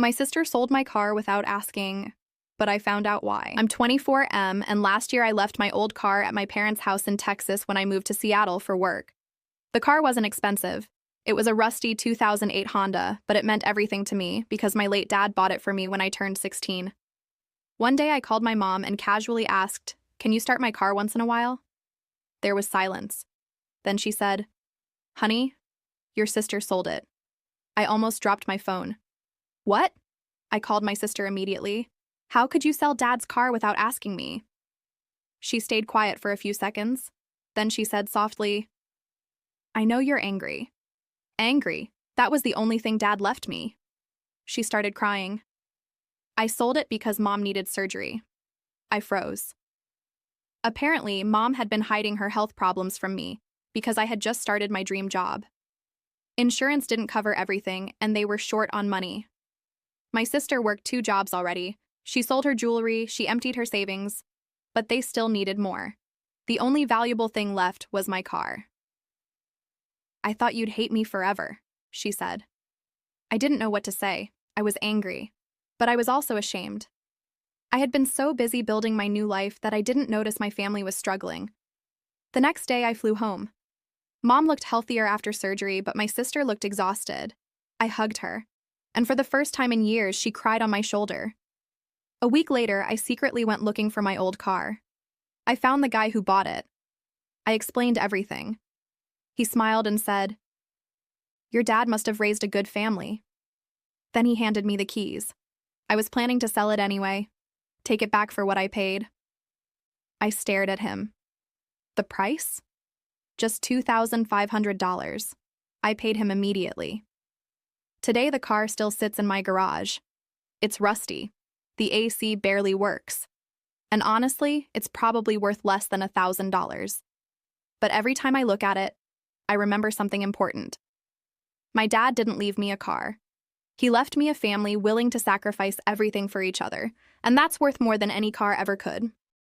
My sister sold my car without asking, but I found out why. I'm 24M, and last year I left my old car at my parents' house in Texas when I moved to Seattle for work. The car wasn't expensive. It was a rusty 2008 Honda, but it meant everything to me because my late dad bought it for me when I turned 16. One day I called my mom and casually asked, "Can you start my car once in a while?" There was silence. Then she said, "Honey, your sister sold it." I almost dropped my phone. "What?" I called my sister immediately. "How could you sell Dad's car without asking me?" She stayed quiet for a few seconds. Then she said softly, "I know you're angry." Angry? That was the only thing Dad left me. She started crying. "I sold it because Mom needed surgery." I froze. Apparently, Mom had been hiding her health problems from me because I had just started my dream job. Insurance didn't cover everything, and they were short on money. My sister worked 2 jobs already. She sold her jewelry, she emptied her savings, but they still needed more. The only valuable thing left was my car. "I thought you'd hate me forever," she said. I didn't know what to say. I was angry, but I was also ashamed. I had been so busy building my new life that I didn't notice my family was struggling. The next day, I flew home. Mom looked healthier after surgery, but my sister looked exhausted. I hugged her, and for the first time in years, she cried on my shoulder. A week later, I secretly went looking for my old car. I found the guy who bought it. I explained everything. He smiled and said, "Your dad must have raised a good family." Then he handed me the keys. I was planning to sell it anyway, take it back for what I paid. I stared at him. The price? Just $2,500. I paid him immediately. Today the car still sits in my garage. It's rusty. The AC barely works. And honestly, it's probably worth less than $1,000. But every time I look at it, I remember something important. My dad didn't leave me a car. He left me a family willing to sacrifice everything for each other, and that's worth more than any car ever could.